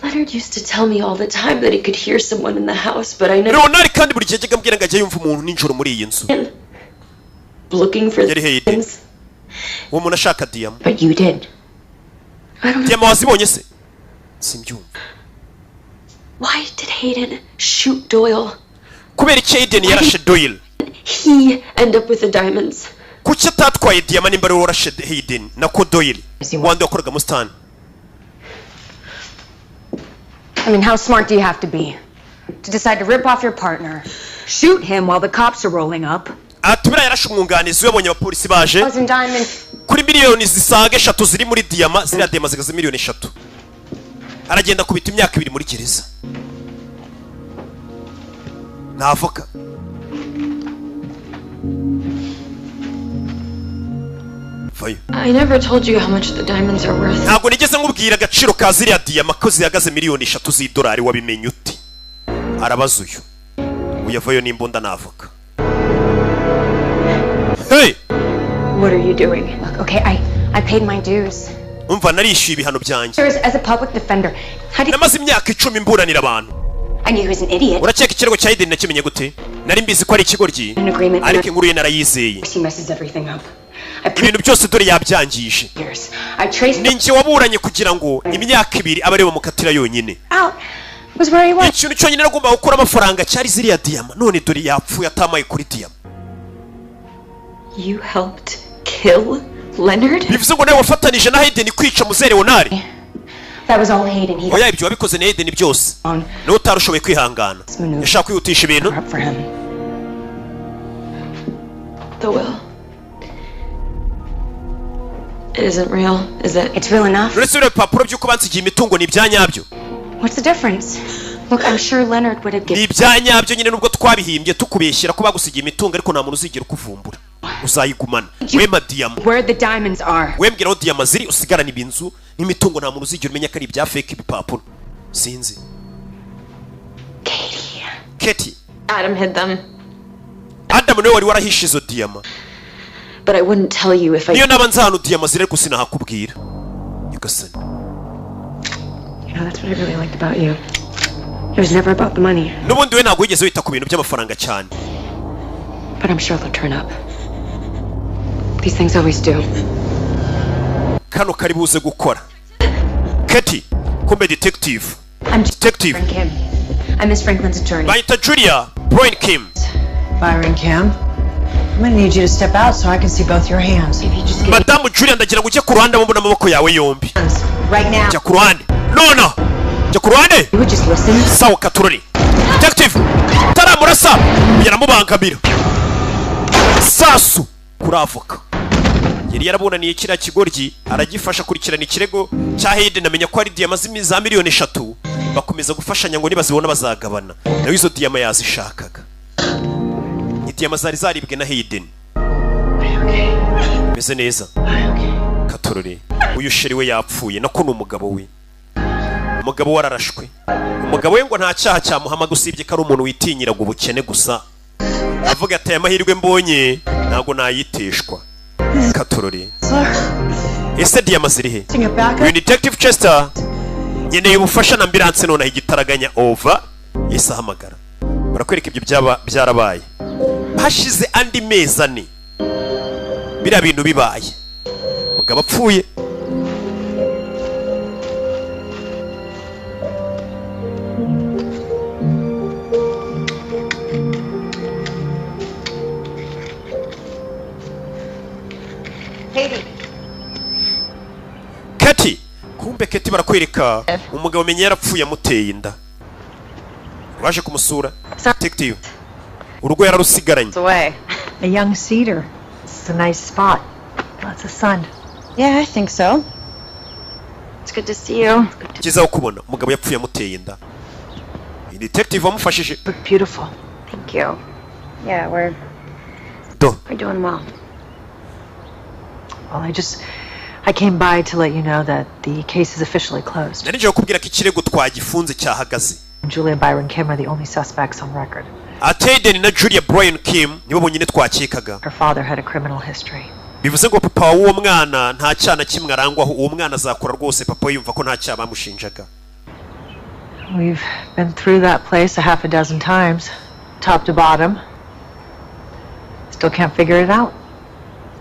Leonard used to tell me all the time that he could hear someone in the house, but I never. Leonard kandi buri gihe yajyaga ambwira ngo ajya yumva umuntu nijoro muri iyi nzu. Looking for Yari Hayden. Uwo muntu ashaka diyama. But you did. I don't know. Diyama wazibonye se? Simbyumva. Why did Hayden shoot Doyle? Kubera iki Hayden yarashe Doyle? He end up with the diamonds. Kuki atatwaye diyama nimba ari warashe Hayden nako Doyle? Wandi wakoraga mu stand. I mean, how smart do you have to be to decide to rip off your partner, shoot him while the cops are rolling up? Atubira yarashe umwunganizi we abonye abapolisi baje. Diamonds kuri miliyoni zisaga 3 ziri muri diyama, ziriya diyama zigaze miliyoni 3. Aragenda kubita imyaka 2 muri gereza. Navoka. I never told you how much the diamonds are worth. Ntabwo nigeze nkubwira agaciro ka ziriya diyama ko zihagaze miliyoni 3 z'idolari. Wabimenye ute? Arabaza uyu. Uyavayo n'imbunda navoka. Hey! What are you doing? Look, okay, I paid my dues. Umva narishyuye ibihano byanjye. As a public defender, how do you... Namaze imyaka 10 imburanira abantu. I knew he was an idiot. Urakeka ikirego cya Eden nakimenye gute? Nari mbizi ko ari ikigoryi. Ariko inkuru ye narayizeye. He messes everything up. Ibintu byose dore yabyangije. Ninjye waburanye kugira ngo imyaka 2 abe ari bamukatira yonyine. Ikintu cyonyine nagomba gukora amafaranga cyari ziriya diyama. None dore yapfuye atamaye kuri diyama. You helped kill Leonard? Bivuze ngo nawe wafatanije na Hayden kwica muzere Wonari. That was all Hayden. Oya ibyo wabikoze na Hayden byose. No utarushoboye kwihangana. Yashaka kwihutisha ibintu. The will. It isn't real, is it? It's real enough. Uretse urupapuro by'uko bansigiye imitungo ni ibyanyabyo. What's the difference? Look, I'm sure Leonard would have given. Ni ibyanyabyo nyine nubwo twabihimbye tukubeshyira ko bagusigiye imitungo ariko nta muntu uzigera ukuvumbura. Uzayigumana. Wema diyama. Where the diamonds are. Wembwira aho diyama ziri usigarana ibinzu n'imitungo nta muntu uzigera umenya ko ari ibya fake ibipapuro. Sinzi. Katie. Adam hid them. Adam niwe wari warahishe izo diyama. But I wouldn't tell you if I... Niyo nabanza hano diyama ziri ariko sinahakubwira. Nyagasani. You know, that's what I really liked about you. It was never about the money. Nubundi we ntabwo wigeze wita ku bintu by'amafaranga cyane. But I'm sure they'll turn up. These things always do. Kano kari buze gukora. Katie, kumbe detective. I'm detective. Byron Kim. I'm Miss Franklin's attorney. Bayita Julia, Byron Kim. Byron Kim, I'm gonna need you to step out so I can see both your hands. If you just get... Madamu Julia ndagira ngo ujye ku ruhande mbona amaboko yawe yombi. Right now. Jya ku ruhande. No. Jya ku ruhande. You would just listen. Sawa katurori. Detective. Taramurasa. Yaramubangamira. Sasu kuri avoka. Yari yarabonaniye kira kigoryi aragifasha kurikirana ikirego cya Hayden amenya ko ari diyama za miliyoni 3 bakomeza gufashanya ngo nibazibona bazagabana. Nawe izo diyama yazishakaga. Ni diyama zari zaribwe na Hayden. Meze neza. Katorore. Uyu sheri we yapfuye nako n'umugabo we. Umugabo wararashwe. Umugabo we ngo nta cyaha cyamuhama gusibye ko ari umuntu witinyiraga ubukene gusa. Avuga ati amahirwe mbonye ntago nayiteshwa. Katorore. Ese diyama ziri he? Uyu Detective Chester nyeneye ubufasha na ambulance none igitaraganya over. Yesa hamagara. Barakwereka ibyo byarabaye. Hashize andi mezi 4. Bira bintu bibaye. Mugabo apfuye. Katie, kumbe Katie barakwereka umugabo menye yarapfuye amuteye inda. Waje kumusura. Detective. Urugo yararusigaranye. A young cedar. It's a nice spot. Lots of sun. Yeah, I think so. It's good to see you. Kizaho kubona umugabo yapfuye amuteye inda. Detective amufashije. Look beautiful. Thank you. Yeah, we're doing well. Well, I came by to let you know that the case is officially closed. Narije kubwira ko ikirego twagifunze cyahagaze. Julia and Byron Kim are the only suspects on record. Hayden na Julia Byron Kim nibo bonyine twakekaga. Her father had a criminal history. Bivuze ngo papa w'uwo mwana nta cyana kimwe arangwaho, uwo mwana azakora rwose papa yumva ko nta cyaha bamushinjaga. We've been through that place a half a dozen times, top to bottom. Still can't figure it out.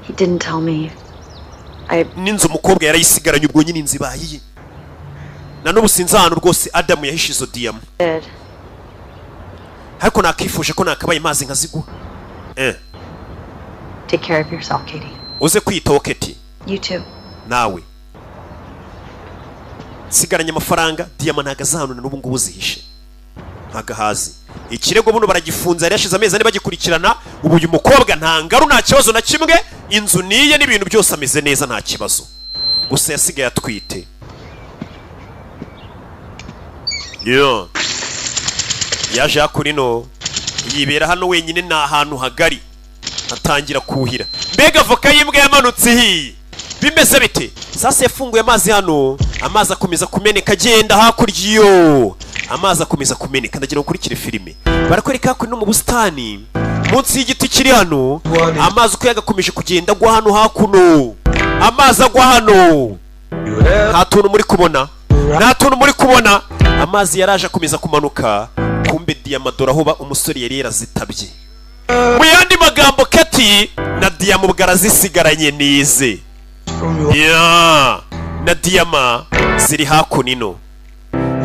He didn't tell me. Ninzu umukobwa yarayisigaranye ubwo nyine inzibaye. Na n'ubu sinzi ahantu rwose Adam yahishe izo diyama. Ariko nakifuje ko nakabaye mazi nkazigwa. Take care of yourself, Katie. Uze kwitaho Katie. You too. Nawe. Sigaranye amafaranga diyama ntagazahano na n'ubu ngubu zihishe. Ntagahazi. ikirego buno baragifunze yari yashize amezi ane bagikurikirana ubu uyu mukobwa nta ngaru nta kibazo na kimwe inzu niye n'ibintu byose ameze neza nta kibazo gusa yasigaye atwite yaje hakurino yibera hano wenyine ni ahantu hagari atangira kuhira mbega avoka y'imbwa yamanutse ihiye bimeze bite sasa yafunguye amazi hano amazi akomeza kumeneka agenda hakurya iyo amazi akomeza kumeneka ndagira ukurikire filime barakwereka hakuno mu busitani munsi y'igiti kiri hano amazi uko yagakomeje kugenda agwa hano hakuno amazi agwa hano nta tuntu muri kubona amazi yaraje akomeza kumanuka kumbe diyamadora aho umusore yari yarazitabye mu yandi magambo kati na diyama ubwo arazisigaranye nize na diyama ziri hakunino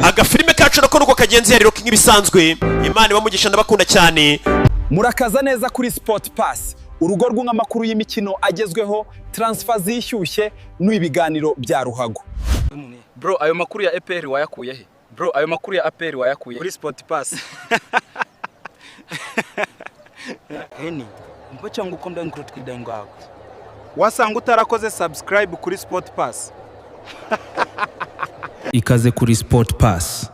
agafilime kacu nako nuko kagenzi yariro nk'ibisanzwe Imana ibamugisha ndabakunda cyane murakaza neza kuri Sport Pass urugo rw'amakuru y'imikino agezweho transfer zishyushye n'ibiganiro bya ruhago. Bro ayo makuru ya APR wayakuye he? Bro ayo makuru ya APR wayakuye kuri Sport Pass. Heni mbacha ngukomda nkurutwida ngaho wasanga utarakoze subscribe kuri Sport Pass. Ikaze kuri Sport Pass.